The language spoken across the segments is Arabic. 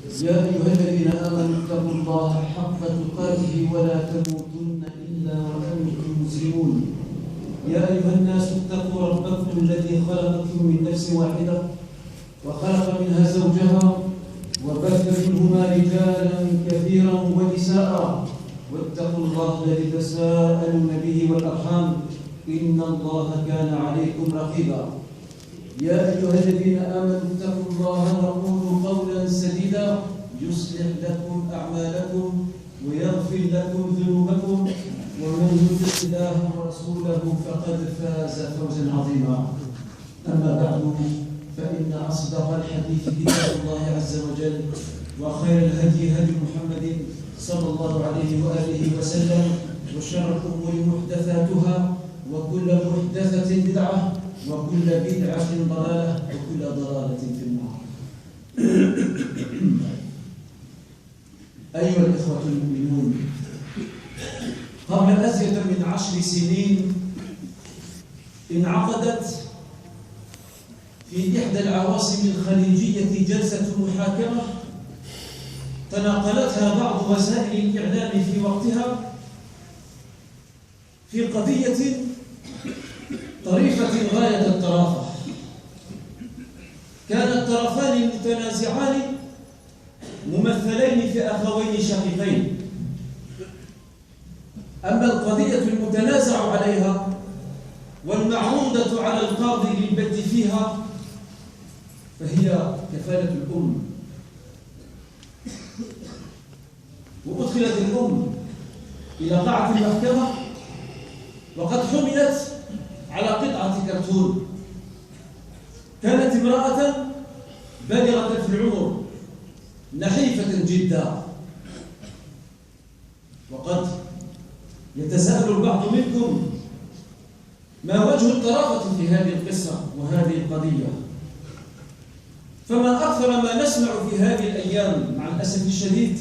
يا أيها الذين آمنوا اتقوا الله حق تقاته ولا تموتن إلا وأنتم مسلمون. يا أيها الناس اتقوا ربكم الذي خلقكم من نفس واحدة وخلق منها زوجها وبث منهما رجالا كثيرا ونساء واتقوا الله الذي تساءلون به والأرحام إن الله كان عليكم رقيبا. يا أيها الذين آمنوا اتقوا الله وقولوا قولا سديدا يصلح لكم أعمالكم ويغفر لكم ذنوبكم ومن يطع الله ورسوله فقد فاز فوزا عظيما. أما بعد فإن أصدق الحديث كتاب الله عز وجل وخير الهدي هدي محمد صلى الله عليه وآله وسلم وشر الأمور محدثاتها وكل محدثة بدعة وكل بدعة ضلالة وكل ضلالة في النار. أيها الإخوة المؤمنون، قبل أزيد من 10 سنين انعقدت في إحدى العواصم الخليجية جلسة محاكمة تناقلتها بعض وسائل الإعلام في وقتها في قضية طريفة غاية الطرافة. كان الطرفان المتنازعان ممثلين في أخوين شقيقين. أما القضية المتنازع عليها والمعروضة على القاضي للبت فيها فهي كفالة الأم. وأدخلت الأم إلى قاعة المحكمة وقد حملت على قطعة كرتون. كانت امرأة بالغة في العمر نحيفة جدا. وقد يتساءل البعض منكم ما وجه الطرافة في هذه القصة وهذه القضية؟ فما أكثر ما نسمع في هذه الأيام مع الأسف الشديد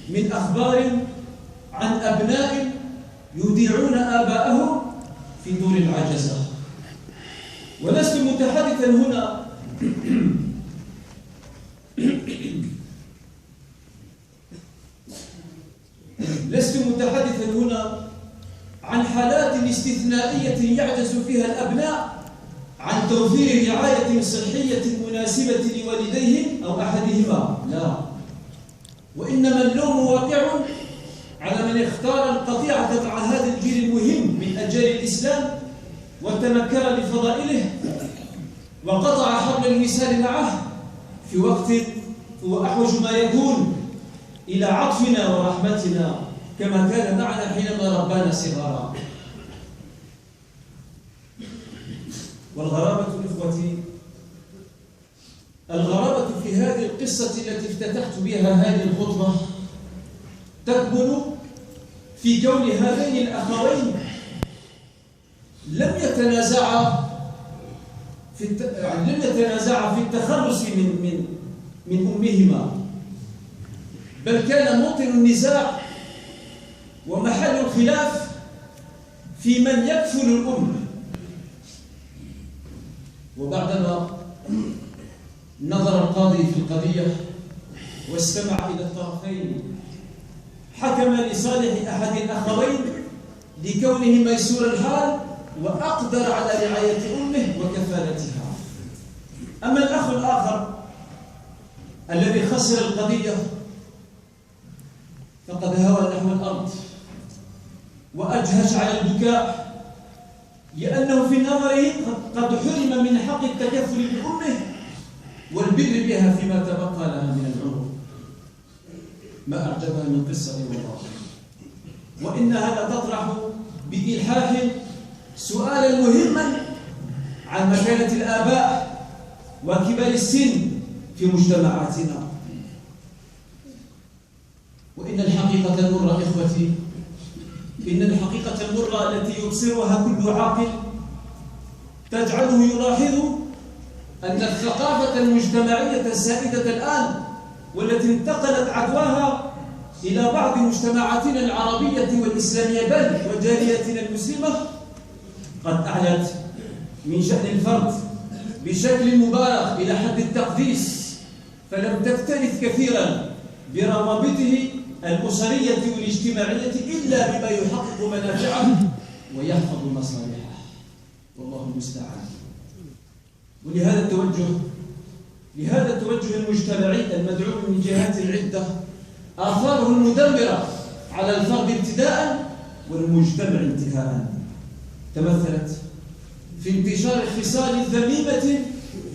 من أخبار عن أبناء يودعون آباءهم في دور العجزة. ولست متحدثا هنا عن حالات استثنائية يعجز فيها الأبناء عن توفير رعاية صحية مناسبة لوالديهم أو أحدهما، لا، وإنما اللوم واقع على من اختار القطيعة مع هذا الجيل المهم من أجيال الإسلام وتنكر لفضائله وقطع حبل الوصال معه في وقت هو أحوج ما يكون إلى عطفنا ورحمتنا كما كان معنا حينما ربانا صغارا. والغرابة إخوتي، الغرابة في هذه القصة التي افتتحت بها هذه الخطبة تكمن في كون هذين الأخوين لم يتنازعا في التخلص من أمهما، بل كان موطن النزاع ومحل الخلاف في من يكفل الأم. وبعدما نظر القاضي في القضية واستمع إلى الطرفين حكم لصالح أحد الأخوين لكونه ميسور الحال وأقدر على رعاية أمه وكفالتها. أما الأخ الآخر الذي خسر القضية فقد هوى نحو الأرض وأجهش على البكاء، لأنه في نظره قد حرم من حق التكفل بأمه والبر بها فيما تبقى لها من العمر. ما أعجبها من قصة والله، وإنها لتطرح بإلحاح سؤالا مهما عن مكانة الآباء وكبار السن في مجتمعاتنا. وإن الحقيقة المرة إخوتي، إن الحقيقة المرة التي يبصرها كل عاقل تجعله يلاحظ أن الثقافة المجتمعية السائدة الآن والتي انتقلت عدواها إلى بعض مجتمعاتنا العربية والإسلامية بل وجاليتنا المسلمة قد أعلت من شأن الفرد بشكل مبالغ إلى حد التقديس، فلم تكترث كثيرا بروابطه الأسرية والاجتماعية إلا بما يحقق منافعه ويحفظ مصالحه، والله المستعان. ولهذا التوجه المجتمعي المدعوم من جهات عدة آثاره المدمرة على الفرد ابتداء والمجتمع انتهاء تمثلت في انتشار خصال ذميمة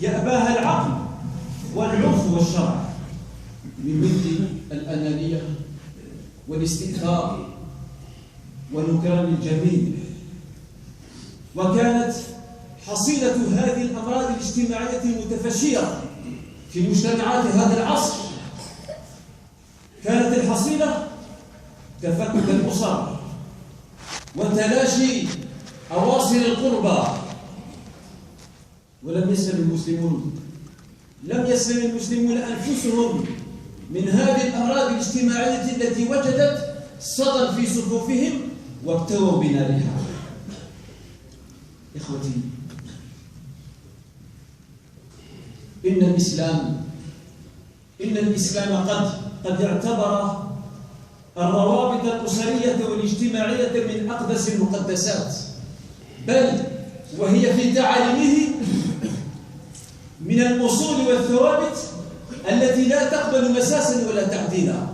يأباها العقل والعرف والشرع، من مثل الأنانية والاستئثار ونكران الجميل. وكانت حصيلة هذه الأمراض الاجتماعية المتفشية في مجتمعات هذا العصر كانت الحصيلة تفكك الأسر وتلاشي أواصر القربى. ولم يسلم المسلمون أنفسهم من هذه الأمراض الاجتماعية التي وجدت صدى في صفوفهم واكتووا بنارها. إخوتي، إن الإسلام قد اعتبر الروابط الأسرية والاجتماعية من أقدس المقدسات، بل وهي في تعاليمه من الأصول والثوابت التي لا تقبل مساسا ولا تعديلا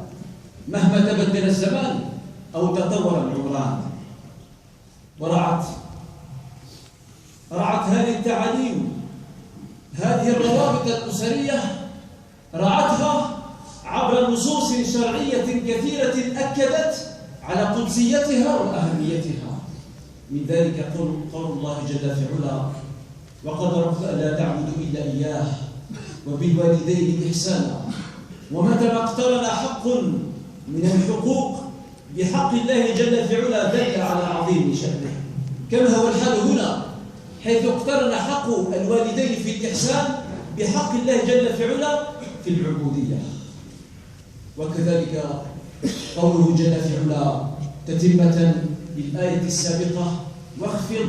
مهما تبدل الزمان أو تطور العمران. ورعت هذه التعاليم هذه الروابط الأسرية رعتها عبر نصوص شرعية كثيرة أكدت على قدسيتها وأهميتها. من ذلك قول الله جل في علا: وقد ربك ألا تعبدوا إلا إياه وبالوالدين إحسانا. ومتى ما اقترن حق من الحقوق بحق الله جل في علا دل على عظيم شأنه، كما هو الحال هنا، حيث اقترن حق الوالدين في الإحسان بحق الله جل في علا في العبودية. وكذلك قوله جل في علا تتمة للآية السابقة: واخفض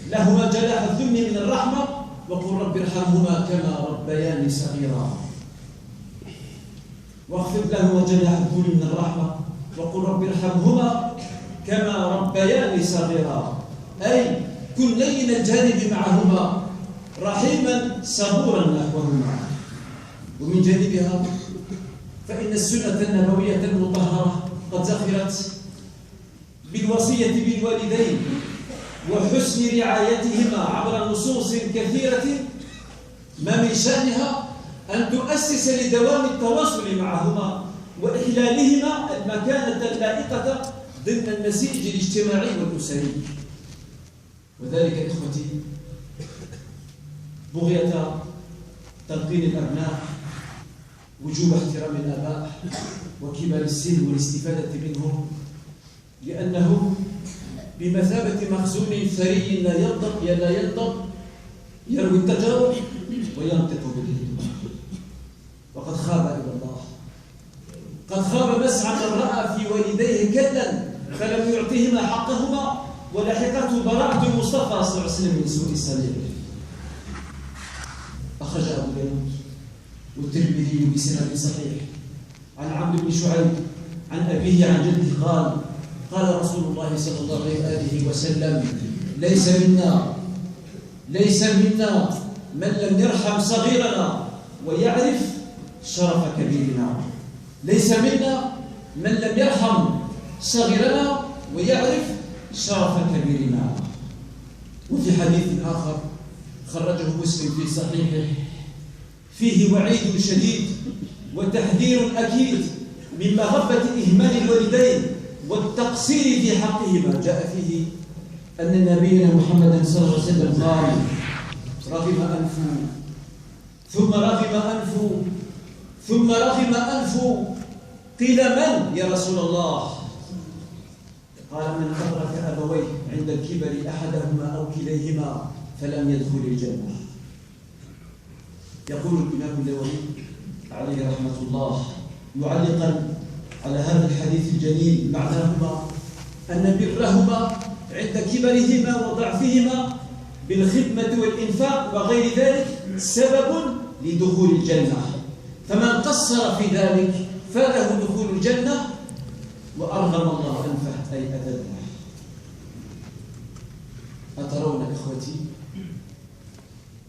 لهما جناح الذل من الرحمة وقل رب ارحمهما كما ربياني صغيرا. واخفض لهما جناح الذل من الرحمة وقل رب ارحمهما كما ربياني صغيرا، أي كن لين الجانب معهما رحيما صبورا نحوهما. ومن جانبها فإن السنة النبوية المطهرة قد زخرت بالوصية بالوالدين وحسن رعايتهما عبر نصوص كثيرة، ما من شأنها أن تؤسس لدوام التواصل معهما وإحلالهما المكانة اللائقة ضمن النسيج الاجتماعي والأسري. وذلك إخوتي بغية تلقين الأبناء وجوب احترام الآباء وكبار السن والاستفادة منهم، لأنه بمثابة مخزون ثري لا ينضب يروي التجارب وينطق بالهدوء. وقد خاب إلى الله، قد خاب مسعى من رأى في والديه كلا فلم يعطهما حقهما ولحقته براءة المصطفى صلى الله عليه وسلم من سوء السليم. أخرج أبو داود والترمذي بسند صحيح عن عمرو بن شعيب عن أبيه عن جده قال رسول الله صلى الله عليه وسلم: ليس منا من لم يرحم صغيرنا ويعرف شرف كبيرنا. ليس منا من لم يرحم صغيرنا ويعرف شرف كبيرنا. وفي حديث آخر خرجه مسلم في صحيحه فيه وعيد شديد وتحذير أكيد من مغبة إهمال الوالدين والتقصير في حقهما. جاء فيه أن نبينا محمد صلى الله عليه وسلم قال: رغم أنفه ثم رغم أنفه ثم رغم أنفه. قيل: من يا رسول الله؟ قال: من أدرك أبويه عند الكبر أحدهما أو كليهما فلم يدخل الجنة. يقول الإمام النووي عليه رحمة الله معلقا على هذا الحديث الجليل معناهما أن برهما عند كبرهما وضعفهما بالخدمة والإنفاق وغير ذلك سبب لدخول الجنة، فمن قصر في ذلك فاته دخول الجنة وأرغم الله أنفه أي أذله. أترون إخوتي،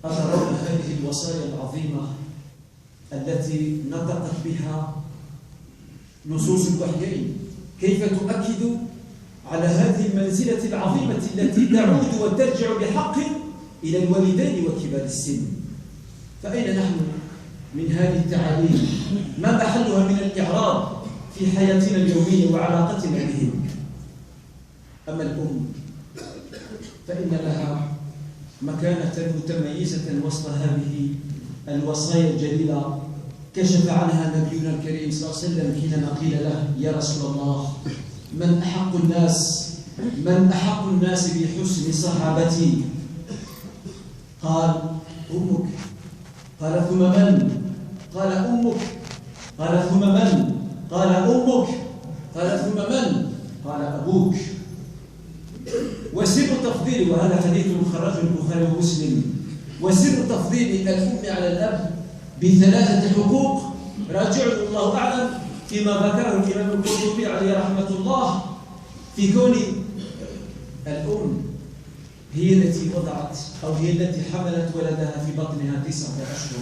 أترون هذه الوصايا العظيمة التي نطقت بها نصوص الوحيين كيف تؤكد على هذه المنزلة العظيمة التي تعود وترجع بحق إلى الوالدين وكبار السن. فأين نحن من هذه التعاليم؟ ما محلها من الإعراب في حياتنا اليومية وعلاقتنا بهم؟ أما الأم فإن لها مكانة متميزة وسط هذه الوصايا الجليلة كشف عنها نبينا الكريم صلى الله عليه وسلم حينما قيل له: يا رسول الله، من أحق الناس بحسن صحابتي؟ قال: أمك. قال: ثم من؟ قال: أمك. قال: ثم من؟ قال: أمك. قال: ثم من؟ قال: أبوك. وسر تفضيل، وهذا حديث خرجه البخاري ومسلم، وسر تفضيل الأم على الأب بثلاثة حقوق راجعه الله أعلم فيما ذكره الإمام القرطبي عليه رحمة الله في كون الأم هي التي وضعت أو هي التي حملت ولدها في بطنها 9 أشهر،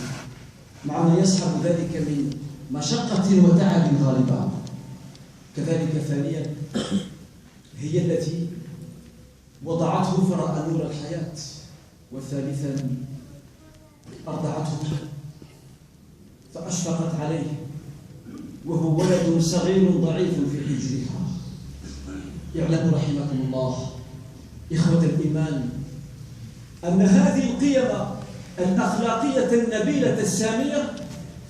مع ما يصحب ذلك من مشقة وتعب غالبا. كذلك ثانيا هي التي وضعته فراء نور الحياة. وثالثا أرضعته فأشفقت عليه وهو ولد صغير ضعيف في حجرها. اعلموا رحمكم الله إخوة الإيمان أن هذه القيم الأخلاقية النبيلة السامية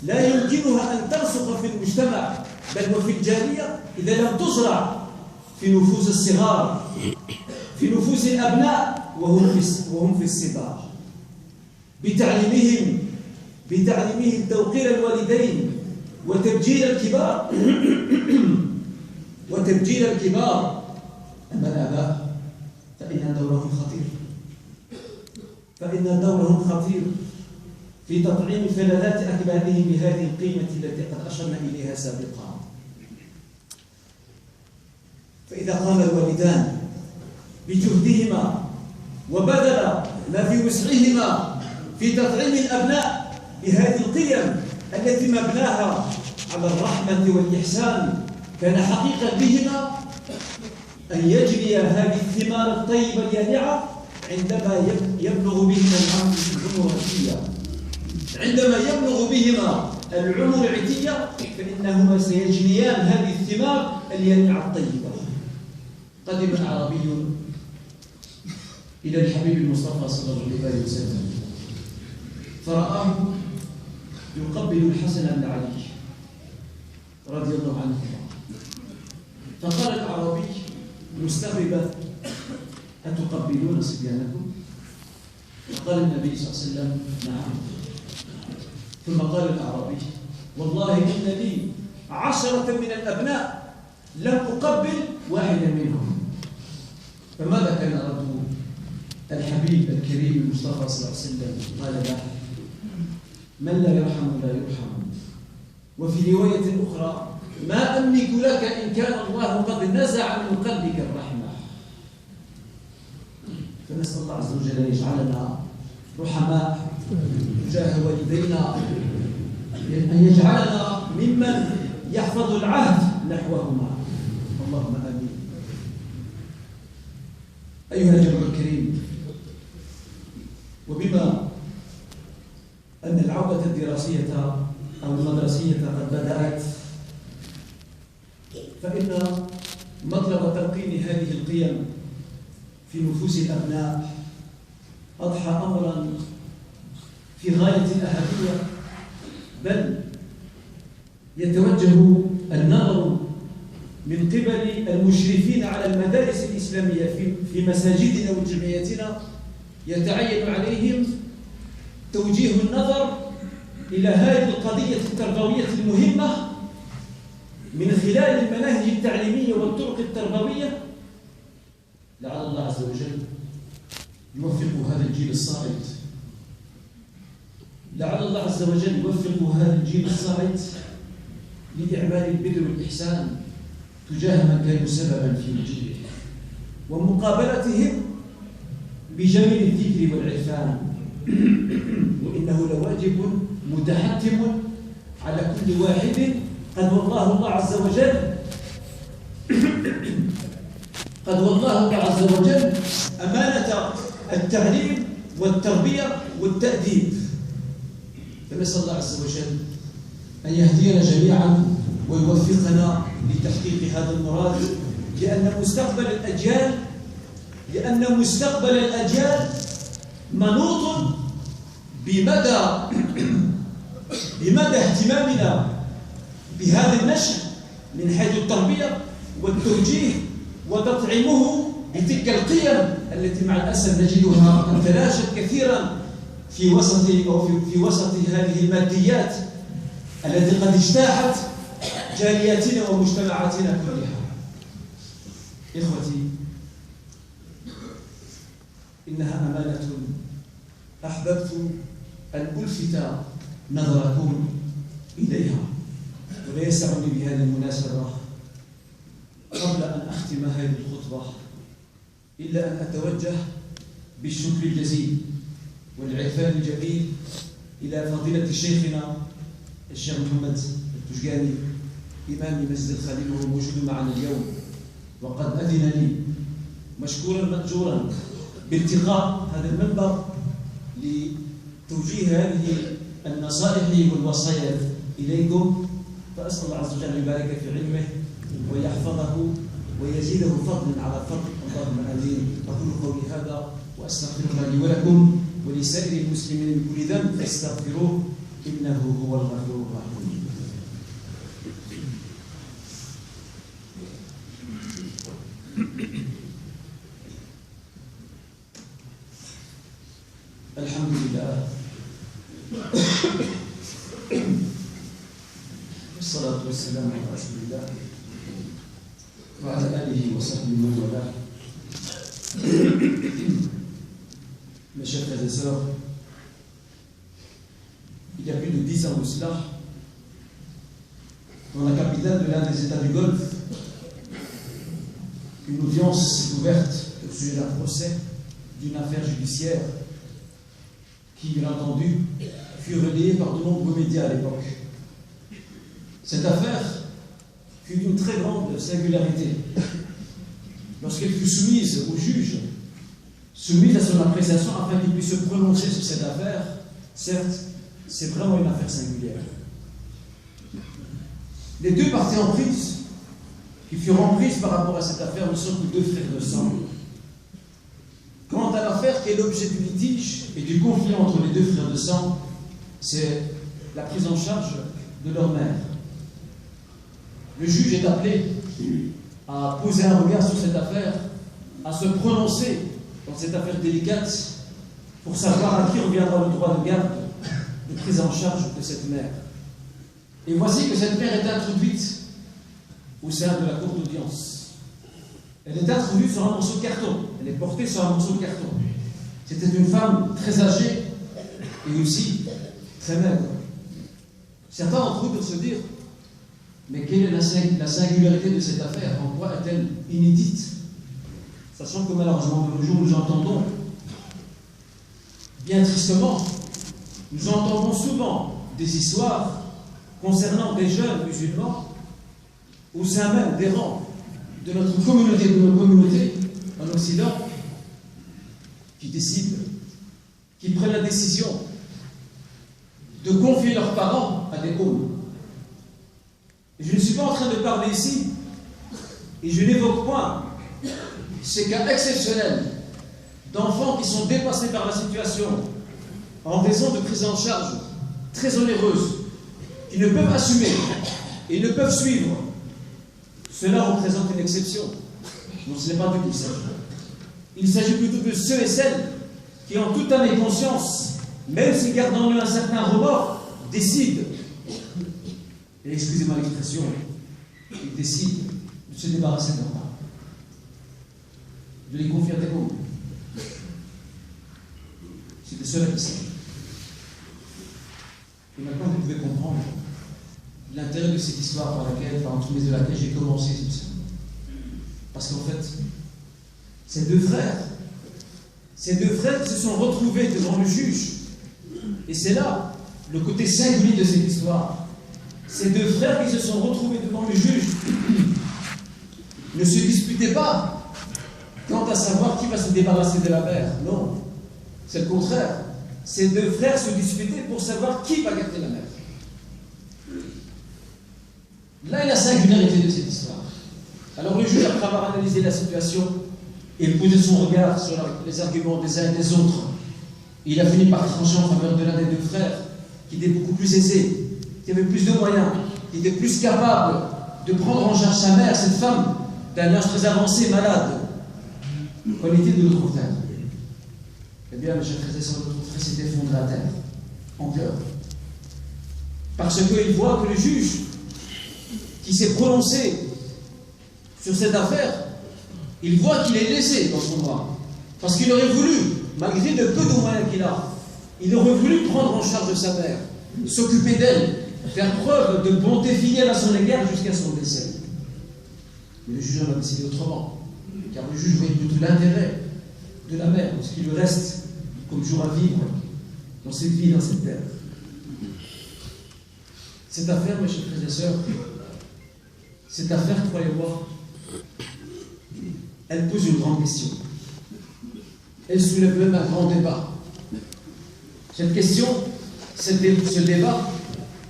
لا يمكنها أن ترسخ في المجتمع بل وفي الجالية إذا لم تزرع في نفوس الصغار، في نفوس الأبناء وهم في الصغار، بتعليمهم توقير الوالدين وتبجيل الكبار. أما الآباء فإن دورهم خطير في تطعيم فلذات أكبادهم بهذه القيمة التي قد أشرنا إليها سابقا. فإذا قام الوالدان بجهدهما وبذل ما في وسعهما في تطعيم الأبناء بهذه القيم التي مبناها على الرحمة والإحسان، كان حقيقا بهما أن يجري هذه الثمار الطيبة اليانعة عندما يبلغ بهما العمر العتية. عندما يبلغ بهما العمر العتية فإنهما سيجنيان هذه الثمار اليانعة الطيبة. قدم أعرابي إلى الحبيب المصطفى صلى الله عليه وسلم فرآه يقبل الحسن بن علي رضي الله عنه، فقال الأعرابي مستغربا: أتقبلون صبيانكم؟ فقال النبي صلى الله عليه وسلم: نعم. ثم قال الأعرابي: والله إن لي 10 من الأبناء لم أقبل واحدا منهم. فماذا كان رد الحبيب الكريم المصطفى صلى الله عليه وسلم؟ قال له: من لا يرحم لا يرحم. وفي رواية أخرى: ما أملك لك إن كان الله قد نزع من قلبك الرحمة. فنسأل الله عز وجل أن يجعلنا رحماء تجاه والدينا، أن يجعلنا ممن يحفظ العهد نحوهما، اللهم آمين. أيها الجمع الكريم، وبما أن العودة الدراسية أو المدرسية قد بدأت، فإن مطلب تلقين هذه القيم في نفوس الأبناء أضحى أمرا في غاية الأهمية، بل يتوجه النظر من قبل المشرفين على المدارس الإسلامية في مساجدنا وجمعياتنا، يتعين عليهم توجيه النظر إلى هذه القضية التربوية المهمة من خلال المناهج التعليمية والطرق التربوية، لعل الله عز وجل يوفق هذا الجيل الصامت لعل الله عز وجل يوفق هذا الجيل الصاعد لإعمال البر والإحسان تجاه من كانوا سببا في وجوده ومقابلتهم بجميل الذكر والعرفان. وإنه لواجب متحتم على كل واحد قد والله الله عز وجل أمانة التعليم والتربية والتأديب. فنسأل الله عز وجل أن يهدينا جميعا ويوفقنا لتحقيق هذا المراد، لأن مستقبل الأجيال منوط بمدى اهتمامنا بهذا النشء من حيث التربية والتوجيه وتطعيمه بتلك القيم التي مع الأسف نجدها قد تلاشت كثيرا في وسط هذه الماديات التي قد اجتاحت جالياتنا ومجتمعاتنا كلها. إخوتي، إنها أمانة أحببت أن ألفت نظركم إليها، ولا يسعني بهذه المناسبة قبل أن أختم هذه الخطبة إلا أن أتوجه بالشكر الجزيل والعرفان الجميل إلى فضيلة شيخنا الشيخ محمد التجاني إمام مسجد الخليل، وهو موجود معنا اليوم، وقد أذن لي مشكورا مأجورا بالتقاء هذا المنبر لتوجيه هذه النصائح والوصايا إليكم. فأسأل الله عز وجل أن يبارك في علمه ويحفظه ويزيده فضلا على فضل. اللهم آمين. أقول قولي هذا وأستغفر الله لي ولكم ولسائر المسلمين من كل ذنب فاستغفروه إنه هو الغفور الرحيم. الحمد لله والصلاة والسلام على رسول الله وعلى آله وصحبه ومن والاه. Mes chers frères et sœurs, il y a plus de 10 ans de cela, dans la capitale de l'un des États du Golfe, une audience s'est ouverte au sujet d'un procès d'une affaire judiciaire qui, bien entendu, fut relayée par de nombreux médias à l'époque. Cette affaire fut d'une très grande singularité. Lorsqu'elle fut soumise au juge, soumise à son appréciation afin qu'il puisse se prononcer sur cette affaire, certes, c'est vraiment une affaire singulière. Les deux parties en prise, qui furent en prise par rapport à cette affaire, ne sont que deux frères de sang. Quant à l'affaire qui est l'objet du litige et du conflit entre les deux frères de sang, c'est la prise en charge de leur mère. Le juge est appelé à poser un regard sur cette affaire, à se prononcer dans cette affaire délicate pour savoir à qui reviendra le droit de garde de prise en charge de cette mère. Et voici que cette mère est introduite au sein de la cour d'audience. Elle est introduite sur un morceau de carton. Elle est portée sur un morceau de carton. C'était une femme très âgée et aussi très maigre. Certains d'entre vous peuvent se dire, mais quelle est la singularité de cette affaire? En quoi est-elle inédite? Sachant que malheureusement, de nos jours, nous entendons, bien tristement, nous entendons souvent des histoires concernant des jeunes musulmans au sein même des rangs de notre communauté, de nos communautés en Occident, qui décident, qui prennent la décision de confier leurs parents à des hommes. Et je ne suis pas en train de parler ici, et je n'évoque point ces cas exceptionnels d'enfants qui sont dépassés par la situation en raison de prise en charge très onéreuse, qui ne peuvent assumer et ne peuvent suivre. Cela représente une exception. Non, ce n'est pas du tout ça. Il s'agit plutôt de ceux et celles qui, en toute âme et conscience, même s'ils gardent en eux un certain remords, décident, et excusez-moi l'expression, ils décident de se débarrasser de leurs parents, de les confier à des hommes. C'est de cela qu'il s'agit. maintenant vous pouvez comprendre l'intérêt de cette histoire par l'entremise de laquelle j'ai commencé tout ça. Parce qu'en fait, ces deux frères qui se sont retrouvés devant le juge, et c'est là le côté singulier de cette histoire. Ces deux frères qui se sont retrouvés devant le juge ne se disputaient pas quant à savoir qui va se débarrasser de la mère. Non, c'est le contraire. Ces deux frères se disputaient pour savoir qui va garder la mère. Là est la singularité de cette histoire. Alors le juge, après avoir analysé la situation et posé son regard sur les arguments des uns et des autres, il a fini par trancher en faveur de l'un des deux frères, qui était beaucoup plus aisé, qui avait plus de moyens, qui était plus capable de prendre en charge sa mère, cette femme d'un âge très avancé, malade. Qu'en est-il de l'autre frère? Eh bien, mes chers frères et sœurs, l'autre frère s'est effondré à terre, en pleurs. Parce qu'il voit que le juge qui s'est prononcé sur cette affaire, il voit qu'il est lésé dans son droit. Parce qu'il aurait voulu, malgré le peu de moyens qu'il a, il aurait voulu prendre en charge sa mère, s'occuper d'elle, faire preuve de bonté filiale à son égard jusqu'à son décès. Mais le juge en a décidé autrement, car le juge voyait plutôt l'intérêt de la mère, de ce qui lui reste comme jour à vivre dans cette vie, dans cette terre. Cette affaire, mes chers frères et sœurs, cette affaire, croyez-moi, elle pose une grande question. Elle soulève même un grand débat. Cette question, ce débat,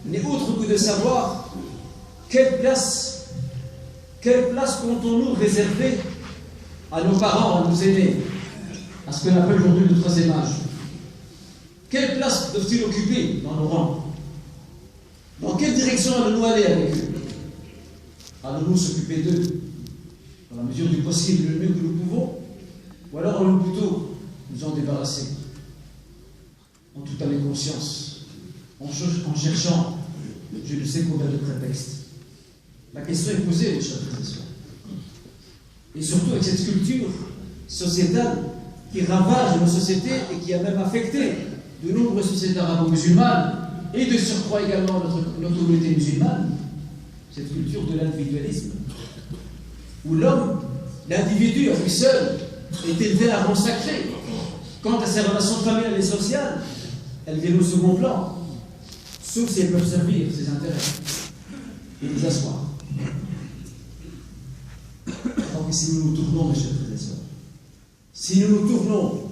n'est autre que de savoir quelle place comptons-nous réserver à nos parents, à nos aînés, à ce qu'on appelle aujourd'hui le troisième âge. Quelle place doivent-ils occuper dans nos rangs? Dans quelle direction allons-nous aller avec eux? Allons-nous s'occuper d'eux dans la mesure du possible, le mieux que nous pouvons? Ou alors allons-nous plutôt nous en débarrasser en toute âme et conscience, en cherchant je ne sais combien de prétextes? La question est posée, mes chers frères et sœurs. Et surtout avec cette culture sociétale qui ravage nos sociétés et qui a même affecté de nombreuses sociétés arabo-musulmanes et de surcroît également notre communauté musulmane, cette culture de l'individualisme, où l'homme, l'individu à lui seul, est élevé à rang sacré. Quant à ses relations familiales et sociales, elles viennent au second plan, sauf si elles peuvent servir ses intérêts et les asseoir. Alors que si nous nous tournons, mes chers frères et sœurs, si nous nous tournons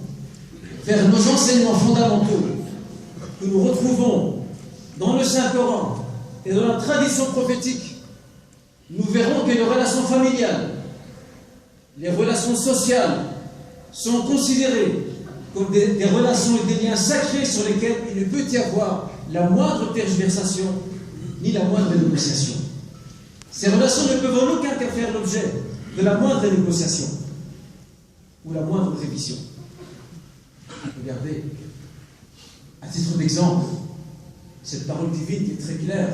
vers nos enseignements fondamentaux que nous retrouvons dans le Saint-Coran et dans la tradition prophétique, nous verrons que les relations familiales, les relations sociales sont considérées comme des relations et des liens sacrés sur lesquels il ne peut y avoir la moindre tergiversation ni la moindre négociation. Ces relations ne peuvent en aucun cas faire l'objet de la moindre négociation ou la moindre révision. Regardez, à titre d'exemple, cette parole divine qui est très claire